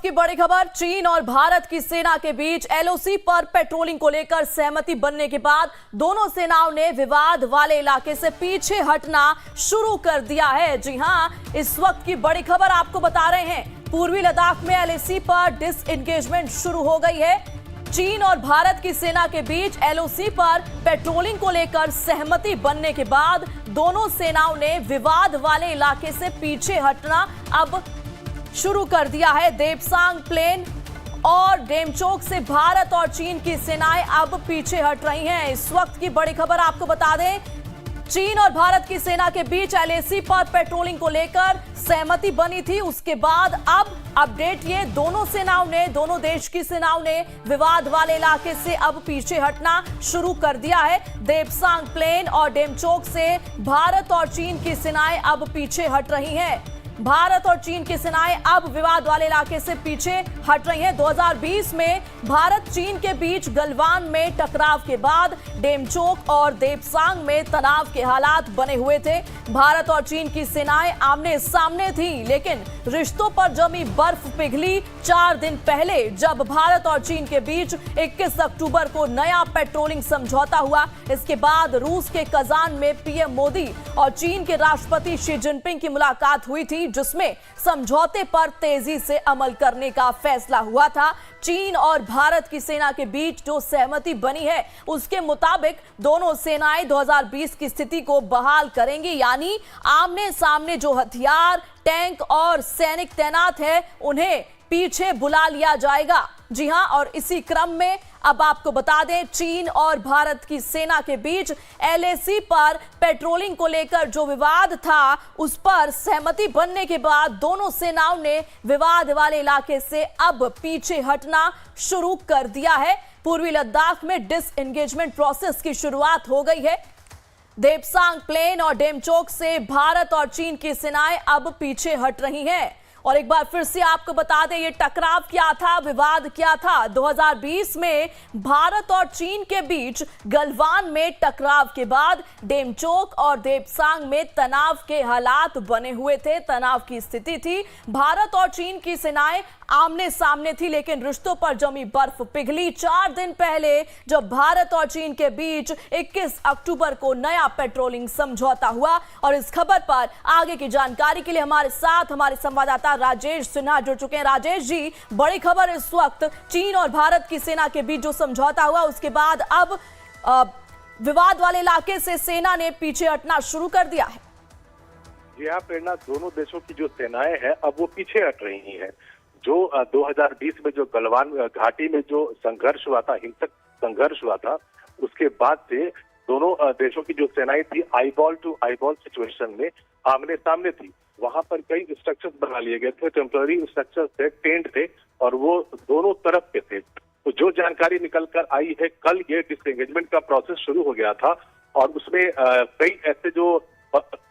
वक्त की बड़ी खबर, चीन और भारत की सेना के बीच एलओसी पर पेट्रोलिंग को लेकर सहमति बनने के बाद दोनों सेनाओं ने विवाद वाले इलाके से पीछे हटना शुरू कर दिया है। जी हां, इस वक्त की बड़ी खबर आपको बता रहे हैं। पूर्वी लद्दाख में एलओसी पर डिसएंगेजमेंट शुरू हो गई है। चीन और भारत की सेना के बीच एलओसी पर पेट्रोलिंग को लेकर सहमति बनने के बाद दोनों सेनाओं ने विवाद वाले इलाके से पीछे हटना अब शुरू कर दिया है। देपसांग प्लेन और डेमचोक से भारत और चीन की सेनाएं अब पीछे हट रही हैं। इस वक्त की बड़ी खबर आपको बता दें, चीन और भारत की सेना के बीच एलएसी पर पेट्रोलिंग को लेकर सहमति बनी थी। उसके बाद अब अपडेट ये, दोनों देश की सेनाओं ने विवाद वाले इलाके से अब पीछे हटना शुरू कर दिया है। देपसांग प्लेन और डेमचोक से भारत और चीन की सेनाएं अब पीछे हट रही हैं। भारत और चीन की सेनाएं अब विवाद वाले इलाके से पीछे हट रही हैं। 2020 में भारत चीन के बीच गलवान में टकराव के बाद डेमचोक और देपसांग में तनाव के हालात बने हुए थे। भारत और चीन की सेनाएं आमने सामने थी, लेकिन रिश्तों पर जमी बर्फ पिघली 4 दिन पहले, जब भारत और चीन के बीच 21 अक्टूबर को नया पेट्रोलिंग समझौता हुआ। इसके बाद रूस के कजान में पीएम मोदी और चीन के राष्ट्रपति शी जिनपिंग की मुलाकात हुई थी, जिसमें समझौते पर तेजी से अमल करने का फैसला हुआ था। चीन और भारत की सेना के बीच जो सहमति बनी है, उसके मुताबिक दोनों सेनाएं 2020 की स्थिति को बहाल करेंगी, यानी आमने सामने जो हथियार, टैंक और सैनिक तैनात है, उन्हें पीछे बुला लिया जाएगा। जी हां, और इसी क्रम में अब आपको बता दें, चीन और भारत की सेना के बीच एलएसी पर पेट्रोलिंग को लेकर जो विवाद था, उस पर सहमति बनने के बाद दोनों सेनाओं ने विवाद वाले इलाके से अब पीछे हटना शुरू कर दिया है। पूर्वी लद्दाख में डिसएंगेजमेंट प्रोसेस की शुरुआत हो गई है। देपसांग प्लेन और डेमचोक से भारत और चीन की सेनाएं अब पीछे हट रही हैं। और एक बार फिर से आपको बता दें, ये टकराव क्या था, विवाद क्या था। 2020 में भारत और चीन के बीच गलवान में टकराव के बाद डेमचोक और देपसांग में तनाव के हालात बने हुए थे, तनाव की स्थिति थी। भारत और चीन की सेनाएं आमने सामने थी, लेकिन रिश्तों पर जमी बर्फ पिघली 4 दिन पहले, जब भारत और चीन के बीच 21 अक्टूबर को नया पेट्रोलिंग समझौता हुआ। और इस खबर पर आगे की जानकारी के लिए हमारे साथ हमारे संवाददाता राजेश सिन्हा जुड़ चुके हैं। राजेश जी, बड़ी खबर इस वक्त, चीन और भारत की सेना के बीच जो समझौता हुआ, उसके बाद अब विवाद वाले इलाके से सेना ने पीछे हटना शुरू कर दिया है। जी हाँ प्रेरणा, दोनों देशों की जो सेनाएं हैं अब वो पीछे हट रही हैं। जो 2020 में जो गलवान घाटी में जो संघर्ष हुआ था, हिंसक संघर्ष हुआ था, उसके बाद से दोनों देशों की जो सेनाएं थी, आईबॉल टू आईबॉल सिचुएशन में आमने सामने थी। वहां पर कई स्ट्रक्चर्स बना लिए गए थे, टेम्पररी स्ट्रक्चर्स थे, टेंट थे, और वो दोनों तरफ के थे। तो जो जानकारी निकल कर आई है, कल ये डिसएंगेजमेंट का प्रोसेस शुरू हो गया था, और उसमें कई ऐसे जो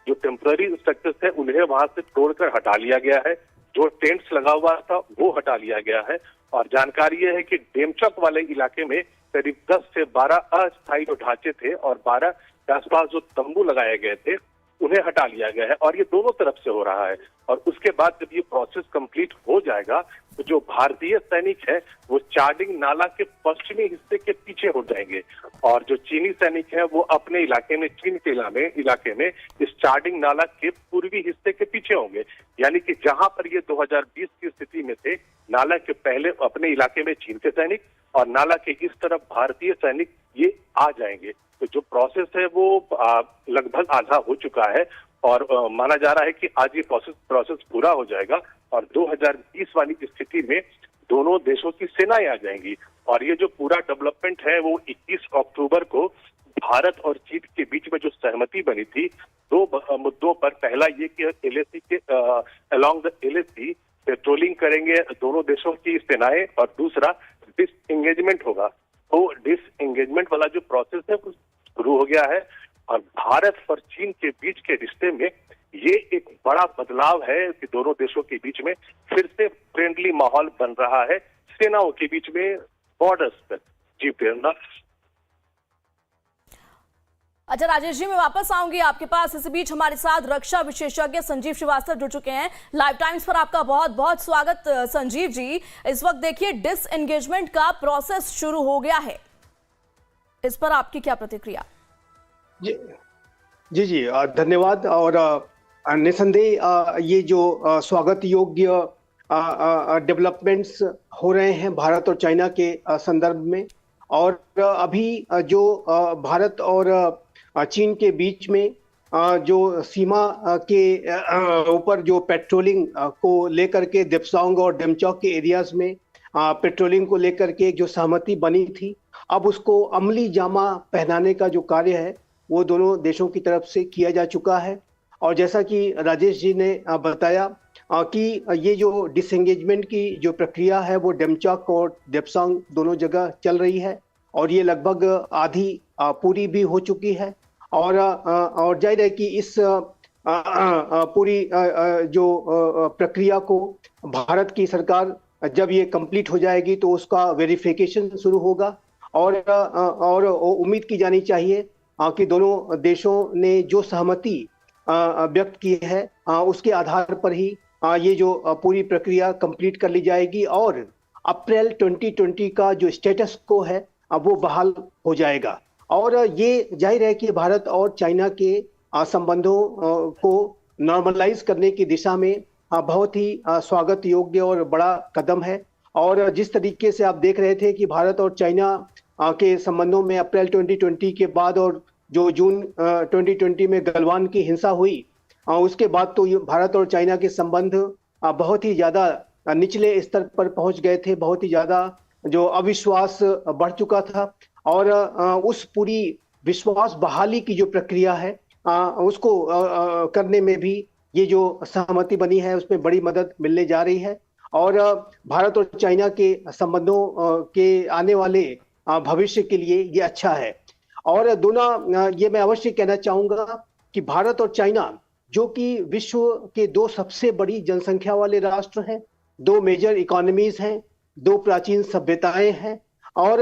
टेम्पररी स्ट्रक्चर्स थे, उन्हें वहां से तोड़कर हटा लिया गया है। जो टेंट्स लगा हुआ था वो हटा लिया गया है। और जानकारी यह है कि डेमचोक वाले इलाके में करीब 10 से 12 अस्थायी जो ढांचे थे और 12 के आसपास जो तंबू लगाए गए थे, उन्हें हटा लिया गया है। और ये दोनों तरफ से हो रहा है। और उसके बाद जब ये प्रोसेस कंप्लीट हो जाएगा, तो जो भारतीय सैनिक है वो चार्डिंग नाला के पश्चिमी हिस्से के पीछे हो जाएंगे, और जो चीनी सैनिक है वो अपने इलाके में, चीन के इलाके में इस चार्डिंग नाला के पूर्वी हिस्से के पीछे होंगे। यानी कि जहां पर ये 2020 की स्थिति में थे, नाला के पहले अपने इलाके में चीन के सैनिक और नाला के इस तरफ भारतीय सैनिक ये आ जाएंगे। तो जो प्रोसेस है वो लगभग आधा हो चुका है, और माना जा रहा है कि आज ये प्रोसेस पूरा हो जाएगा, और 2020 वाली स्थिति में दोनों देशों की सेनाएं आ जाएंगी। और ये जो पूरा डेवलपमेंट है वो 21 अक्टूबर को भारत और चीन के बीच में जो सहमति बनी थी, 2 मुद्दों पर। पहला ये कि एलएसी के अलोंग द एलएसी पेट्रोलिंग करेंगे दोनों देशों की सेनाएं, और दूसरा डिसएंगेजमेंट होगा। तो डिसएंगेजमेंट वाला जो प्रोसेस है वो शुरू हो गया है, और भारत और चीन के बीच के रिश्ते में ये एक बड़ा बदलाव है कि दोनों देशों के बीच में फिर से फ्रेंडली माहौल बन रहा है, सेनाओं के बीच में, बॉर्डर्स पर। जी प्रेरणा। अच्छा राजेश जी, मैं वापस आऊंगी आपके पास। इस बीच हमारे साथ रक्षा विशेषज्ञ संजीव श्रीवास्तव जुड़ चुके हैं। लाइव टाइम्स पर आपका बहुत बहुत स्वागत संजीव जी। इस वक्त देखिए डिसएंगेजमेंट का प्रोसेस शुरू हो गया है, इस पर आपकी क्या प्रतिक्रिया? जी जी जी, धन्यवाद। और निसंदेह ये जो स्वागत योग्य डेवलपमेंट्स हो रहे हैं भारत और चाइना के संदर्भ में। और अभी जो भारत और चीन के बीच में जो सीमा के ऊपर जो पेट्रोलिंग को लेकर के देप्सांग और डेमचौक के एरियाज में पेट्रोलिंग को लेकर के जो सहमति बनी थी, अब उसको अमली जामा पहनाने का जो कार्य है वो दोनों देशों की तरफ से किया जा चुका है। और जैसा कि राजेश जी ने बताया कि ये जो डिसएंगेजमेंट की जो प्रक्रिया है वो डेमचौक और देप्सांग दोनों जगह चल रही है और ये लगभग आधी पूरी भी हो चुकी है। और जाहिर है कि इस पूरी जो प्रक्रिया को भारत की सरकार जब ये कंप्लीट हो जाएगी तो उसका वेरिफिकेशन शुरू होगा। और उम्मीद की जानी चाहिए कि दोनों देशों ने जो सहमति व्यक्त की है उसके आधार पर ही ये जो पूरी प्रक्रिया कंप्लीट कर ली जाएगी और अप्रैल 2020 का जो स्टेटस को है वो बहाल हो जाएगा। और ये जाहिर है कि भारत और चाइना के संबंधों को नॉर्मलाइज करने की दिशा में बहुत ही स्वागत योग्य और बड़ा कदम है। और जिस तरीके से आप देख रहे थे कि भारत और चाइना के संबंधों में अप्रैल 2020 के बाद और जो जून 2020 में गलवान की हिंसा हुई उसके बाद तो भारत और चाइना के संबंध बहुत ही ज़्यादा निचले स्तर पर पहुंच गए थे, बहुत ही ज़्यादा जो अविश्वास बढ़ चुका था। और उस पूरी विश्वास बहाली की जो प्रक्रिया है उसको करने में भी ये जो सहमति बनी है उसमें बड़ी मदद मिलने जा रही है। और भारत और चाइना के संबंधों के आने वाले भविष्य के लिए ये अच्छा है। और दोनों ये मैं अवश्य कहना चाहूँगा कि भारत और चाइना जो कि विश्व के दो सबसे बड़ी जनसंख्या वाले राष्ट्र हैं, दो मेजर इकोनॉमीज हैं, दो प्राचीन सभ्यताएं हैं। और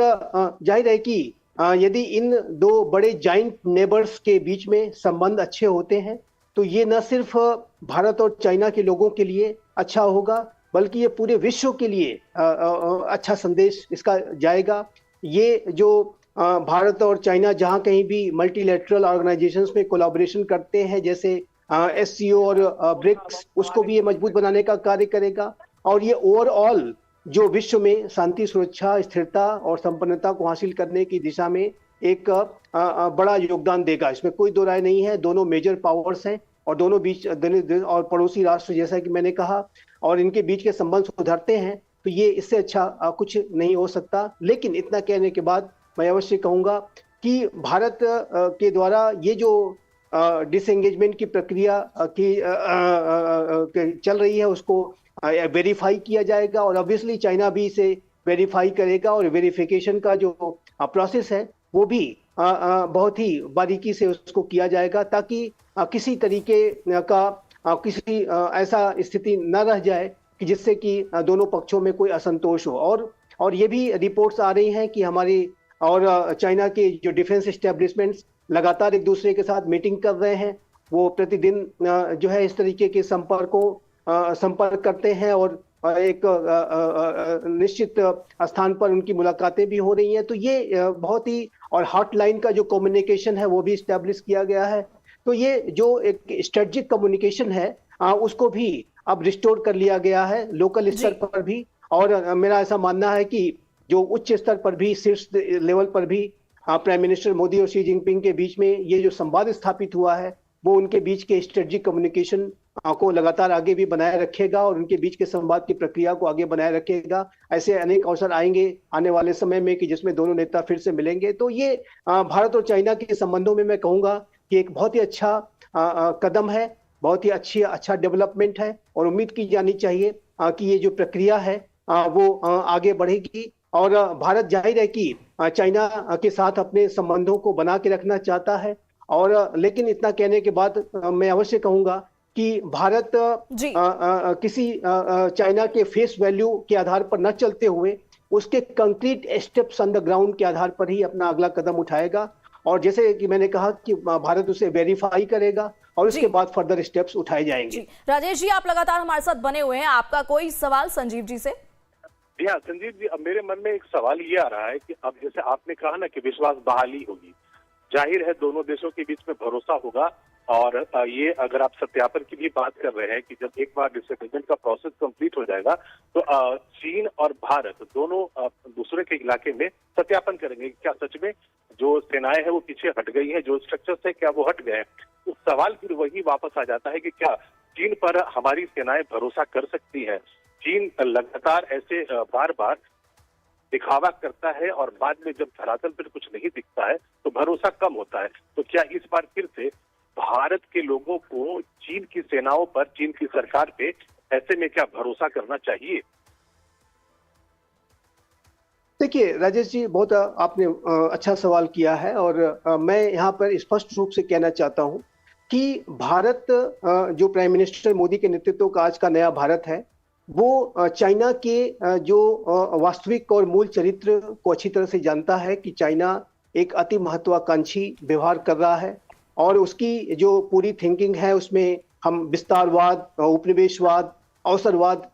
जाहिर है कि यदि इन दो बड़े जाइंट नेबर्स के बीच में संबंध अच्छे होते हैं तो ये न सिर्फ भारत और चाइना के लोगों के लिए अच्छा होगा बल्कि ये पूरे विश्व के लिए अच्छा संदेश इसका जाएगा। ये जो भारत और चाइना जहां कहीं भी मल्टीलैटरल ऑर्गेनाइजेशंस में कोलैबोरेशन करते हैं जैसे एससीओ और ब्रिक्स, उसको भी ये मजबूत बनाने का कार्य करेगा। और ये ओवरऑल जो विश्व में शांति, सुरक्षा, स्थिरता और संपन्नता को हासिल करने की दिशा में एक बड़ा योगदान देगा, इसमें कोई दो राय नहीं है। दोनों मेजर पावर्स हैं और दोनों बीच और पड़ोसी राष्ट्र जैसा कि मैंने कहा, और इनके बीच के संबंध सुधरते हैं तो ये इससे अच्छा कुछ नहीं हो सकता। लेकिन इतना कहने के बाद मैं अवश्य कहूँगा कि भारत के द्वारा ये जो डिसएंगेजमेंट की प्रक्रिया की चल रही है उसको वेरीफाई किया जाएगा और ऑब्वियसली चाइना भी इसे वेरीफाई करेगा। और वेरिफिकेशन का जो प्रोसेस है वो भी बहुत ही बारीकी से उसको किया जाएगा ताकि किसी तरीके का किसी ऐसा स्थिति न रह जाए कि जिससे कि दोनों पक्षों में कोई असंतोष हो। और ये भी रिपोर्ट्स आ रही हैं कि हमारी और चाइना के जो डिफेंस एस्टेब्लिशमेंट्स लगातार एक दूसरे के साथ मीटिंग कर रहे हैं, वो प्रतिदिन जो है इस तरीके के संपर्क करते हैं और एक निश्चित स्थान पर उनकी मुलाकातें भी हो रही हैं। तो ये बहुत ही, और हॉटलाइन का जो कम्युनिकेशन है वो भी इस्टेब्लिश किया गया है। तो ये जो एक स्ट्रेटजिक कम्युनिकेशन है उसको भी अब रिस्टोर कर लिया गया है लोकल स्तर पर भी। और मेरा ऐसा मानना है कि जो उच्च स्तर पर भी, शीर्ष लेवल पर भी प्राइम मिनिस्टर मोदी और शी जिनपिंग के बीच में ये जो संवाद स्थापित हुआ है वो उनके बीच के स्ट्रेटजिक कम्युनिकेशन को लगातार आगे भी बनाए रखेगा और उनके बीच के संवाद की प्रक्रिया को आगे बनाए रखेगा। ऐसे अनेक अवसर आएंगे आने वाले समय में कि जिसमें दोनों नेता फिर से मिलेंगे। तो ये भारत और चाइना के संबंधों में मैं कहूँगा कि एक बहुत ही अच्छा कदम है, बहुत ही अच्छा डेवलपमेंट है। और उम्मीद की जानी चाहिए कि ये जो प्रक्रिया है वो आगे बढ़ेगी। और भारत जाहिर है कि चाइना के साथ अपने संबंधों को बना के रखना चाहता है। और लेकिन इतना कहने के बाद मैं अवश्य कहूँगा कि भारत किसी चाइना के फेस वैल्यू के आधार पर न चलते हुए उसके concrete steps on the ground के आधार पर ही अपना अगला कदम उठाएगा। और जैसे कि मैंने कहा कि भारत उसे वेरीफाई करेगा और उसके बाद फर्दर स्टेप्स उठाए जाएंगे। राजेश जी, आप लगातार हमारे साथ बने हुए हैं, आपका कोई सवाल संजीव जी से? जी हाँ संजीव जी, अब मेरे मन में एक सवाल ये आ रहा है कि अब जैसे आपने कहा ना कि विश्वास बहाली होगी, जाहिर है दोनों देशों के बीच में भरोसा होगा। और ये अगर आप सत्यापन की भी बात कर रहे हैं कि जब एक बार डिसएग्रीमेंट का प्रोसेस कंप्लीट हो जाएगा तो चीन और भारत दोनों दूसरे के इलाके में सत्यापन करेंगे क्या सच में जो सेनाएं हैं वो पीछे हट गई हैं, जो स्ट्रक्चर्स है क्या वो हट गए हैं। तो सवाल फिर वही वापस आ जाता है कि क्या चीन पर हमारी सेनाएं भरोसा कर सकती है। चीन लगातार ऐसे बार बार दिखावा करता है और बाद में जब धरातल पर कुछ नहीं दिखता है तो भरोसा कम होता है। तो क्या इस बार फिर से भारत के लोगों को चीन की सेनाओं पर, चीन की सरकार पे ऐसे में क्या भरोसा करना चाहिए? देखिए राजेश जी, बहुत आपने अच्छा सवाल किया है और मैं यहाँ पर स्पष्ट रूप से कहना चाहता हूँ कि भारत, जो प्राइम मिनिस्टर मोदी के नेतृत्व का आज का नया भारत है, वो चाइना के जो वास्तविक और मूल चरित्र को अच्छी तरह से जानता है कि चाइना एक अति महत्वाकांक्षी व्यवहार कर रहा है और उसकी जो पूरी थिंकिंग है उसमें हम विस्तारवाद, उपनिवेशवाद, अवसरवाद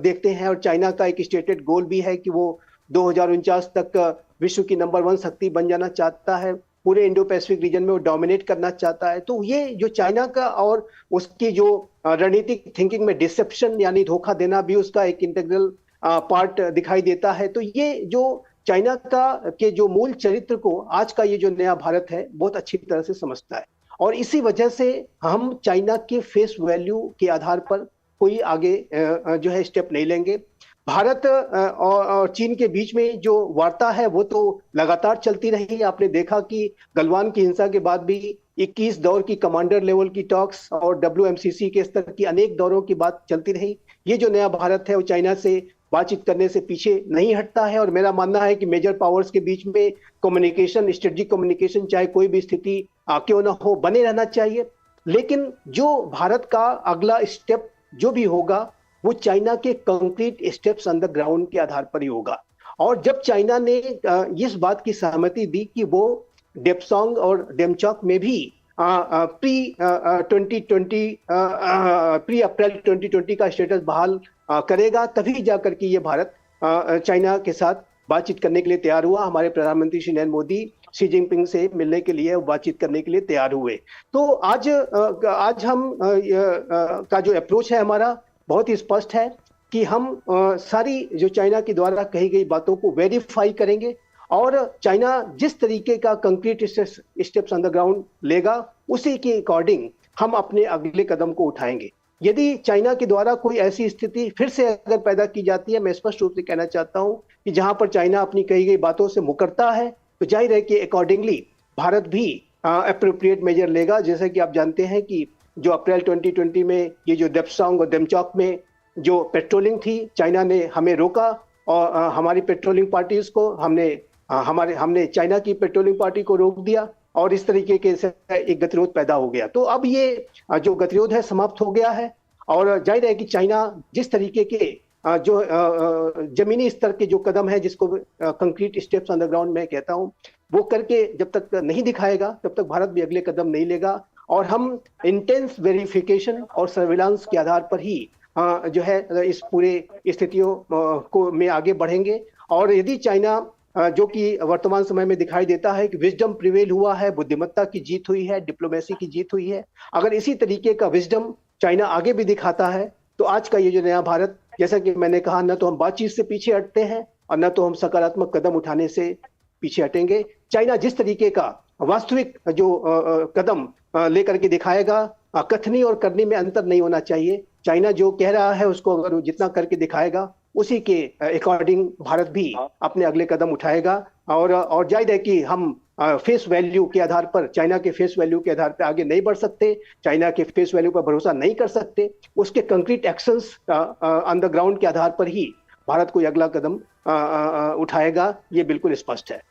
देखते हैं। और चाइना का एक स्टेटेड गोल भी है कि वो 2049 तक विश्व की नंबर 1 शक्ति बन जाना चाहता है, पूरे इंडो पैसिफिक रीजन में वो डोमिनेट करना चाहता है। तो ये जो चाइना का और उसकी जो रणनीतिक थिंकिंग में डिसेप्शन यानी धोखा देना भी उसका एक इंटीग्रल पार्ट दिखाई देता है। तो ये जो चाइना के जो मूल चरित्र को आज का ये जो नया भारत है बहुत अच्छी तरह से समझता है और इसी वजह से हम चाइना के फेस वैल्यू के आधार पर कोई आगे जो है स्टेप नहीं लेंगे। भारत और चीन के बीच में जो वार्ता है वो तो लगातार चलती रही। आपने देखा कि गलवान की हिंसा के बाद भी 21 दौर की कमांडर लेवल की टॉक्स और WMCC के स्तर की अनेक दौरों की बात चलती रही। ये जो नया भारत है वो चाइना से बातचीत करने से पीछे नहीं हटता है और मेरा मानना है कि मेजर पावर्स के बीच में कम्युनिकेशन, स्ट्रेटेजिक कम्युनिकेशन, चाहे कोई भी स्थिति क्यों ना हो, बने रहना चाहिए। लेकिन जो भारत का अगला स्टेप जो भी होगा वो चाइना के concrete steps on the ground के आधार पर ही होगा। और जब चाइना ने इस बात की सहमति दी कि वो डेप्सोंग और डेमचौक में भी प्री अप्रैल 2020 का स्टेटस बहाल करेगा, तभी जाकर के ये भारत चाइना के साथ बातचीत करने के लिए तैयार हुआ। हमारे प्रधानमंत्री श्री नरेंद्र मोदी शी जिनपिंग से मिलने के लिए, बातचीत करने के लिए तैयार हुए। तो आज हम का जो अप्रोच है हमारा बहुत ही स्पष्ट है कि हम सारी जो चाइना के द्वारा कही गई बातों को वेरीफाई करेंगे और चाइना जिस तरीके का concrete steps on the ground लेगा उसी के अकॉर्डिंग हम अपने अगले कदम को उठाएंगे। यदि चाइना के द्वारा कोई ऐसी स्थिति फिर से अगर पैदा की जाती है, मैं स्पष्ट रूप से कहना चाहता हूं कि जहां पर चाइना अपनी कही गई बातों से मुकरता है तो जाहिर है कि अकॉर्डिंगली भारत भी एप्रोप्रिएट मेजर लेगा। जैसे कि आप जानते हैं कि जो अप्रैल 2020 में ये जो डेप्सोंग और डेमचौक में जो पेट्रोलिंग थी, चाइना ने हमें रोका और हमारी पेट्रोलिंग पार्टीज को हमने चाइना की पेट्रोलिंग पार्टी को रोक दिया और इस तरीके के से एक गतिरोध पैदा हो गया। तो अब ये जो गतिरोध है समाप्त हो गया है और जाहिर है कि चाइना जिस तरीके के जो जमीनी स्तर के जो कदम है, जिसको concrete steps on the ground मैं कहता हूं, वो करके जब तक नहीं दिखाएगा तब तक भारत भी अगले कदम नहीं लेगा और हम इंटेंस वेरिफिकेशन और सर्विलांस के आधार पर ही जो है इस पूरे स्थितियों को में आगे बढ़ेंगे। और यदि चाइना जो कि वर्तमान समय में दिखाई देता है कि विजडम प्रिवेल हुआ है, बुद्धिमत्ता की जीत हुई है, डिप्लोमेसी की जीत हुई है, अगर इसी तरीके का विजडम चाइना आगे भी दिखाता है तो आज का ये जो नया भारत, जैसा कि मैंने कहा, न तो हम बातचीत से पीछे हटते हैं और न तो हम सकारात्मक कदम उठाने से पीछे हटेंगे। चाइना जिस तरीके का वास्तविक जो कदम लेकर के दिखाएगा, कथनी और करनी में अंतर नहीं होना चाहिए। चाइना जो कह रहा है उसको अगर वो जितना करके दिखाएगा उसी के अकॉर्डिंग भारत भी अपने अगले कदम उठाएगा और जाहिर है कि हम फेस वैल्यू के आधार पर, चाइना के फेस वैल्यू के आधार पर आगे नहीं बढ़ सकते, चाइना के फेस वैल्यू पर भरोसा नहीं कर सकते। उसके concrete actions on the ground के आधार पर ही भारत कोई अगला कदम उठाएगा, ये बिल्कुल स्पष्ट है।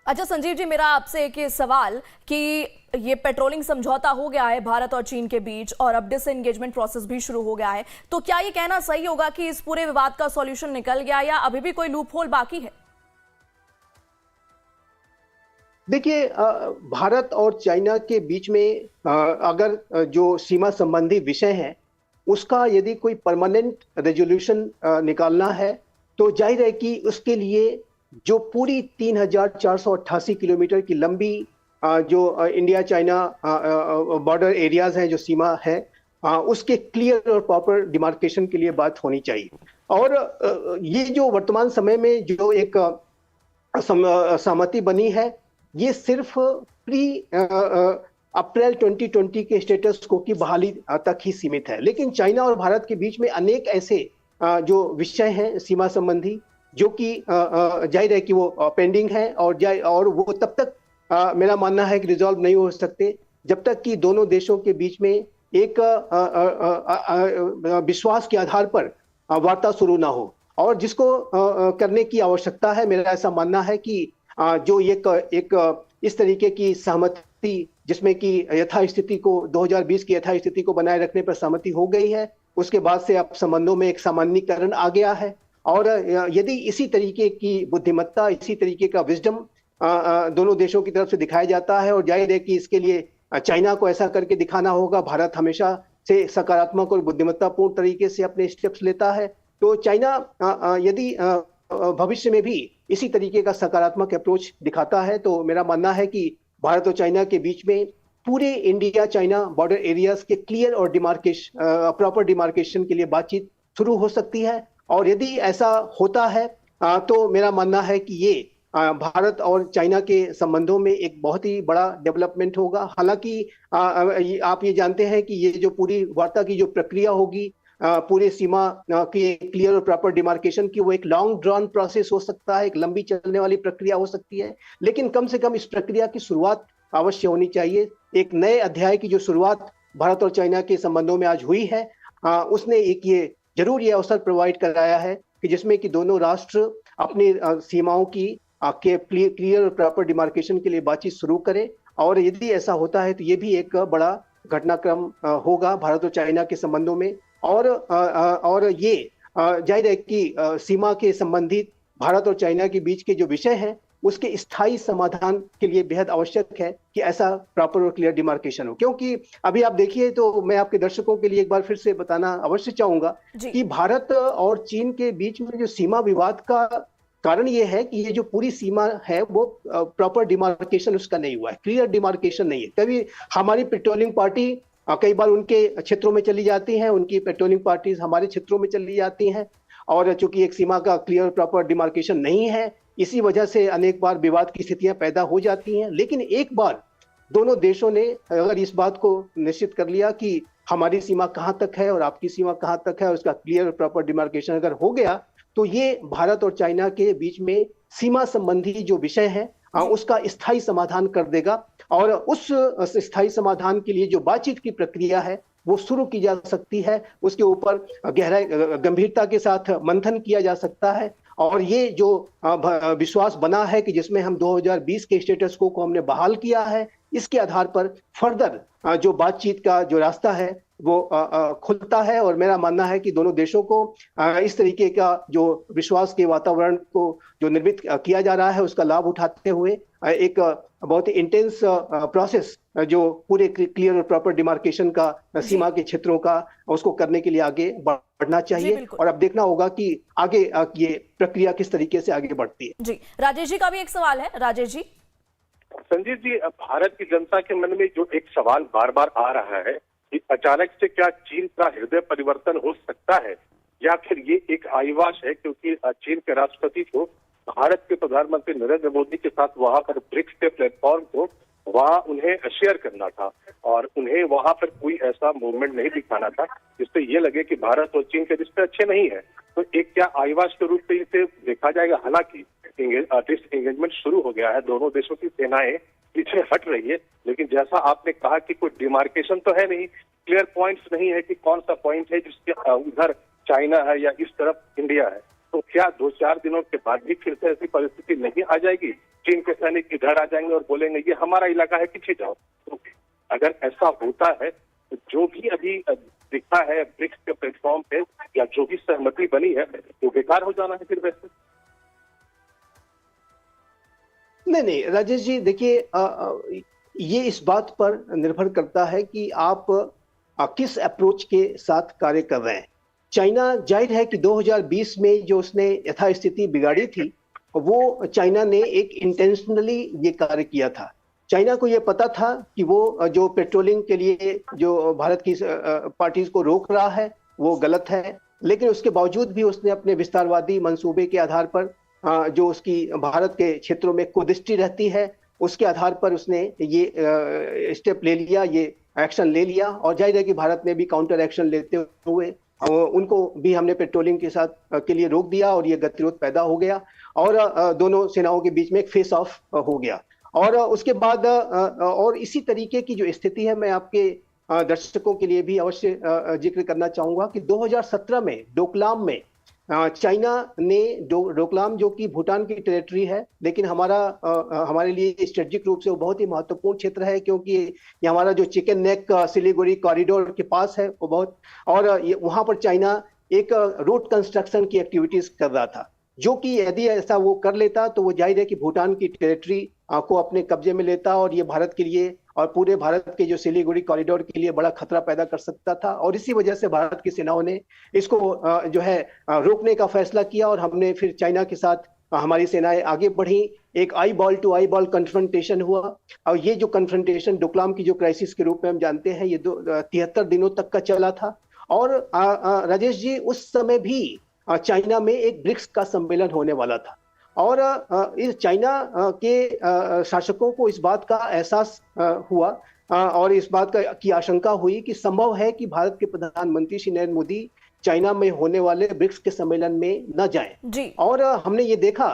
अच्छा संजीव जी, मेरा आपसे एक सवाल कि ये पेट्रोलिंग समझौता हो गया है भारत और चीन के बीच और अब डिसएंगेजमेंट प्रोसेस भी शुरू हो गया है, तो क्या ये कहना सही होगा कि इस पूरे विवाद का सॉल्यूशन निकल गया या अभी भी कोई लूप होल बाकी है? देखिए, भारत और चाइना के बीच में अगर जो सीमा संबंधी विषय है उसका यदि कोई परमानेंट रेजोल्यूशन निकालना है, तो जाहिर है कि उसके लिए जो पूरी 3,488 किलोमीटर की लंबी जो इंडिया चाइना बॉर्डर एरियाज हैं, जो सीमा है, उसके क्लियर और प्रॉपर डिमार्केशन के लिए बात होनी चाहिए। और ये जो वर्तमान समय में जो एक सहमति बनी है, ये सिर्फ प्री अप्रैल 2020 के स्टेटस को की बहाली तक ही सीमित है। लेकिन चाइना और भारत के बीच में अनेक ऐसे जो विषय हैं सीमा संबंधी, जो कि जाहिर है कि वो पेंडिंग है, और वो तब तक मेरा मानना है कि रिजॉल्व नहीं हो सकते जब तक कि दोनों देशों के बीच में एक विश्वास के आधार पर वार्ता शुरू ना हो। और जिसको करने की आवश्यकता है, मेरा ऐसा मानना है कि जो एक इस तरीके की सहमति, जिसमें कि यथास्थिति को 2020 की यथास्थिति को बनाए रखने पर सहमति हो गई है, उसके बाद से अब संबंधों में एक सामान्यीकरण आ गया है। और यदि इसी तरीके की बुद्धिमत्ता, इसी तरीके का विजडम दोनों देशों की तरफ से दिखाया जाता है, और जाहिर है कि इसके लिए चाइना को ऐसा करके दिखाना होगा। भारत हमेशा से सकारात्मक और बुद्धिमत्तापूर्ण तरीके से अपने स्टेप्स लेता है, तो चाइना यदि भविष्य में भी इसी तरीके का सकारात्मक अप्रोच दिखाता है, तो मेरा मानना है कि भारत और चाइना के बीच में पूरे इंडिया चाइना बॉर्डर एरियाज के क्लियर और प्रॉपर डिमार्केशन के लिए बातचीत शुरू हो सकती है। और यदि ऐसा होता है तो मेरा मानना है कि ये भारत और चाइना के संबंधों में एक बहुत ही बड़ा डेवलपमेंट होगा। हालांकि आप ये जानते हैं कि ये जो पूरी वार्ता की जो प्रक्रिया होगी, पूरे सीमा की क्लियर और प्रॉपर डिमार्केशन की, वो एक लॉन्ग ड्रॉन प्रोसेस हो सकता है, एक लंबी चलने वाली प्रक्रिया हो सकती है। लेकिन कम से कम इस प्रक्रिया की शुरुआत अवश्य होनी चाहिए। एक नए अध्याय की जो शुरुआत भारत और चाइना के संबंधों में आज हुई है, उसने एक ये जरूर ये अवसर प्रोवाइड कराया है कि जिसमें कि दोनों राष्ट्र अपनी सीमाओं की के क्लियर और प्रॉपर डिमार्केशन के लिए बातचीत शुरू करें। और यदि ऐसा होता है तो ये भी एक बड़ा घटनाक्रम होगा भारत और चाइना के संबंधों में। और ये जाहिर है कि सीमा के संबंधित भारत और चाइना के बीच के जो विषय हैं, उसके स्थायी समाधान के लिए बेहद आवश्यक है कि ऐसा प्रॉपर और क्लियर डिमार्केशन हो। क्योंकि अभी आप देखिए, तो मैं आपके दर्शकों के लिए एक बार फिर से बताना अवश्य चाहूंगा कि भारत और चीन के बीच में जो सीमा विवाद का कारण ये है कि ये जो पूरी सीमा है वो प्रॉपर डिमार्केशन उसका नहीं हुआ है, क्लियर डिमार्केशन नहीं है। कभी हमारी पेट्रोलिंग पार्टी कई बार उनके क्षेत्रों में चली जाती हैं, उनकी पेट्रोलिंग पार्टीज हमारे क्षेत्रों में चली जाती हैं, और चूंकि एक सीमा का क्लियर प्रॉपर डिमार्केशन नहीं है, इसी वजह से अनेक बार विवाद की स्थितियां पैदा हो जाती हैं। लेकिन एक बार दोनों देशों ने अगर इस बात को निश्चित कर लिया कि हमारी सीमा कहाँ तक है और आपकी सीमा कहाँ तक है, उसका क्लियर और प्रॉपर डिमार्केशन अगर हो गया, तो ये भारत और चाइना के बीच में सीमा संबंधी जो विषय है उसका स्थायी समाधान कर देगा। और उस स्थायी समाधान के लिए जो बातचीत की प्रक्रिया है वो शुरू की जा सकती है, उसके ऊपर गहराई गंभीरता के साथ मंथन किया जा सकता है। और ये जो विश्वास बना है कि जिसमें हम 2020 के स्टेटस को हमने बहाल किया है, इसके आधार पर फर्दर जो बातचीत का जो रास्ता है वो खुलता है। और मेरा मानना है कि दोनों देशों को इस तरीके का जो विश्वास के वातावरण को जो निर्मित किया जा रहा है, उसका लाभ उठाते हुए एक बहुत ही इंटेंस प्रोसेस जो पूरे क्लियर और प्रॉपर डिमार्केशन का सीमा के क्षेत्रों का, उसको करने के लिए आगे बढ़ना चाहिए। और अब देखना होगा कि आगे ये प्रक्रिया किस तरीके से आगे बढ़ती है। जी, राजेश जी का भी एक सवाल है। राजेश जी। संजीव जी, भारत की जनता के मन में जो एक सवाल बार बार आ रहा है कि अचानक से क्या चीन का हृदय परिवर्तन हो सकता है, या फिर ये एक आईवाश है, क्योंकि चीन के राष्ट्रपति को भारत के प्रधानमंत्री नरेंद्र मोदी के साथ वहां पर ब्रिक्स के प्लेटफॉर्म को वहां उन्हें शेयर करना था, और उन्हें वहां पर कोई ऐसा मूवमेंट नहीं दिखाना था जिससे ये लगे कि भारत और चीन के रिश्ते अच्छे नहीं है। तो एक क्या आईवाश के रूप में इसे देखा जाएगा? हालांकि एंगेजमेंट शुरू हो गया है, दोनों देशों की सेनाएं पीछे हट रही है, लेकिन जैसा आपने कहा कि कोई डिमार्केशन तो है नहीं, क्लियर पॉइंट्स नहीं है कि कौन सा पॉइंट है जिसके उधर चाइना है या इस तरफ इंडिया है। तो क्या 2-4 दिनों के बाद भी फिर से ऐसी परिस्थिति नहीं आ जाएगी, चीन के सैनिक इधर आ जाएंगे और बोलेंगे ये हमारा इलाका है, पीछे जाओ? तो अगर ऐसा होता है तो जो भी अभी दिखा है ब्रिक्स के प्लेटफॉर्म पे, या जो भी सहमति बनी है, वो बेकार हो जाना है फिर वैसे। नहीं नहीं राजेश जी, देखिए ये इस बात पर निर्भर करता है कि आप किस अप्रोच के साथ कार्य कर रहे हैं। चाइना, जाहिर है कि 2020 में जो उसने यथास्थिति बिगाड़ी थी, वो चाइना ने एक इंटेंशनली ये कार्य किया था। चाइना को ये पता था कि वो जो पेट्रोलिंग के लिए जो भारत की पार्टीज को रोक रहा है वो गलत है, लेकिन उसके बावजूद भी उसने अपने विस्तारवादी मंसूबे के आधार पर जो उसकी भारत के क्षेत्रों में कुदृष्टि रहती है, उसके आधार पर उसने ये स्टेप ले लिया, ये एक्शन ले लिया। और जाहिर है कि भारत ने भी काउंटर एक्शन लेते हुए उनको भी हमने पेट्रोलिंग के साथ के लिए रोक दिया और ये गतिरोध पैदा हो गया और दोनों सेनाओं के बीच में एक फेस ऑफ हो गया। और उसके बाद और इसी तरीके की जो स्थिति है, मैं आपके दर्शकों के लिए भी अवश्य जिक्र करना चाहूंगा कि 2017 में डोकलाम में चाइना ने डोकलाम जो कि भूटान की टेरिटरी है, लेकिन हमारे लिए स्ट्रेटेजिक रूप से वो बहुत ही महत्वपूर्ण क्षेत्र है, क्योंकि ये हमारा जो चिकन नेक सिलीगुड़ी कॉरिडोर के पास है वो बहुत, और वहां पर चाइना एक रोड कंस्ट्रक्शन की एक्टिविटीज कर रहा था, जो कि यदि ऐसा वो कर लेता तो वो जाहिर है कि भूटान की टेरिटरी को अपने कब्जे में लेता और ये भारत के लिए और पूरे भारत के जो सिलीगुड़ी कॉरिडोर के लिए बड़ा खतरा पैदा कर सकता था। और इसी वजह से भारत की सेनाओं ने इसको जो है रोकने का फैसला किया और हमने फिर चाइना के साथ हमारी सेनाएं आगे बढ़ी। एक eyeball to eyeball confrontation हुआ और ये जो कन्फ्रंटेशन डोकलाम की जो क्राइसिस के रूप में हम जानते हैं, ये 73 दिनों तक का चला था। और राजेश जी, उस समय भी चाइना में एक ब्रिक्स का सम्मेलन होने वाला था और इस चाइना के शासकों को इस बात का एहसास हुआ और इस बात की आशंका हुई कि संभव है कि भारत के प्रधानमंत्री श्री नरेंद्र मोदी चाइना में होने वाले ब्रिक्स के सम्मेलन में न जाएं। और हमने ये देखा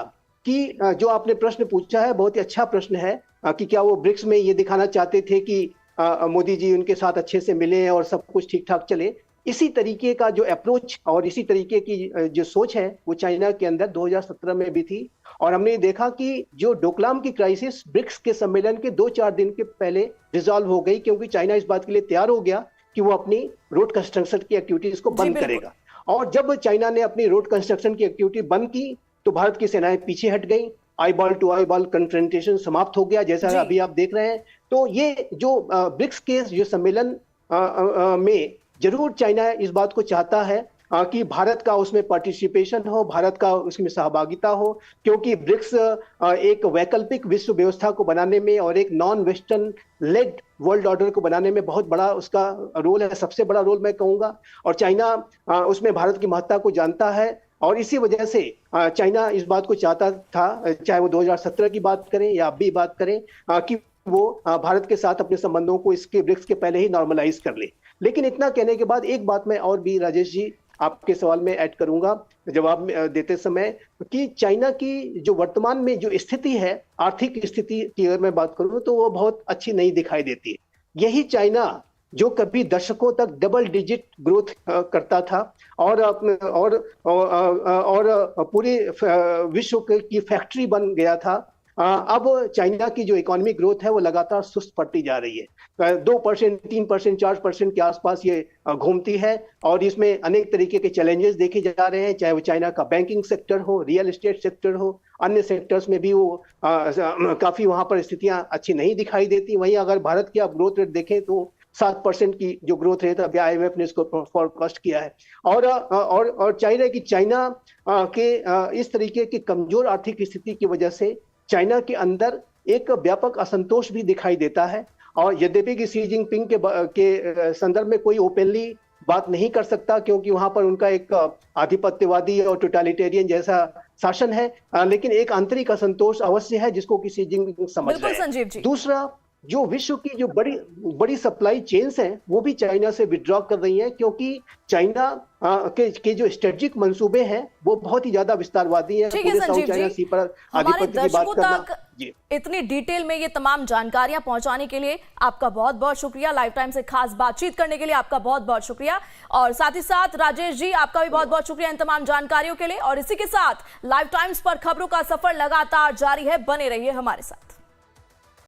कि जो आपने प्रश्न पूछा है बहुत ही अच्छा प्रश्न है कि क्या वो ब्रिक्स में ये दिखाना चाहते थे कि मोदी जी उनके साथ अच्छे से मिले और सब कुछ ठीक ठाक चले। इसी तरीके का जो अप्रोच और इसी तरीके की जो सोच है वो चाइना के अंदर 2017 में भी थी। और हमने देखा कि जो डोकलाम की क्राइसिस ब्रिक्स के सम्मेलन के 2-4 दिन के पहले रिजॉल्व हो गई, क्योंकि चाइना इस बात के लिए तैयार हो गया कि वो अपनी रोड कंस्ट्रक्शन की एक्टिविटीज को बंद करेगा। और जब चाइना ने अपनी रोड कंस्ट्रक्शन की एक्टिविटी बंद की तो भारत की सेनाएं पीछे हट गई, eyeball to eyeball confrontation समाप्त हो गया, जैसा अभी आप देख रहे हैं। तो ये जो ब्रिक्स के जो सम्मेलन में जरूर चाइना इस बात को चाहता है कि भारत का उसमें पार्टिसिपेशन हो, भारत का उसमें सहभागिता हो, क्योंकि ब्रिक्स एक वैकल्पिक विश्व व्यवस्था को बनाने में और एक non western led world order को बनाने में बहुत बड़ा उसका रोल है, सबसे बड़ा रोल मैं कहूंगा। और चाइना उसमें भारत की महत्ता को जानता है और इसी वजह से चाइना इस बात को चाहता था, चाहे वो 2017 की बात करें या अब भी बात करें, कि वो भारत के साथ अपने संबंधों को इसके ब्रिक्स के पहले ही नॉर्मलाइज कर ले। लेकिन इतना कहने के बाद एक बात मैं और भी राजेश जी आपके सवाल में ऐड करूंगा जवाब देते समय, कि चाइना की जो वर्तमान में जो स्थिति है, आर्थिक स्थिति की अगर मैं बात करूं तो वो बहुत अच्छी नहीं दिखाई देती है। यही चाइना जो कभी दशकों तक डबल डिजिट ग्रोथ करता था और पूरे विश्व की फैक्ट्री बन गया था, अब चाइना की जो इकोनॉमिक ग्रोथ है वो लगातार सुस्त पड़ती जा रही है। 2%, 3%, 4% के आसपास ये घूमती है और इसमें अनेक तरीके के चैलेंजेस देखे जा रहे हैं, चाहे वो चाइना का बैंकिंग सेक्टर हो, रियल एस्टेट सेक्टर हो, अन्य सेक्टर्स में भी वो काफी वहां पर स्थितियां अच्छी नहीं दिखाई देती। वहीं अगर भारत की आप ग्रोथ रेट देखें तो 7% की जो ग्रोथ रेट अभी IMF ने इसको फॉरकास्ट किया है। और चाहिए कि चाइना के इस तरीके की कमजोर आर्थिक स्थिति की वजह से चाइना के अंदर एक व्यापक असंतोष भी दिखाई देता है। और यद्यपि कि शी जिनपिंग के संदर्भ में कोई ओपनली बात नहीं कर सकता, क्योंकि वहां पर उनका एक आधिपत्यवादी और टोटलिटेरियन जैसा शासन है, लेकिन एक आंतरिक असंतोष अवश्य है जिसको कि शी जिनपिंग समझ रहे हैं। दूसरा, जो विश्व की जो बड़ी सप्लाई चेन्स हैं वो भी चाइना से विड्रॉ कर रही हैं, क्योंकि चाइना के जो स्ट्रेटेजिक मंसूबे हैं वो बहुत ही ज्यादा विस्तारवादी हैं। पूरे साउथ चाइना सी पर आधिपत्य की बात करना। इतनी डिटेल में ये तमाम जानकारियां पहुंचाने के लिए आपका बहुत बहुत शुक्रिया। लाइफ टाइम से खास बातचीत करने के लिए आपका बहुत बहुत शुक्रिया। और साथ ही साथ राजेश जी, आपका भी बहुत बहुत शुक्रिया इन तमाम जानकारियों के लिए। और इसी के साथ लाइफ टाइम्स पर खबरों का सफर लगातार जारी है, बने रहिए हमारे साथ।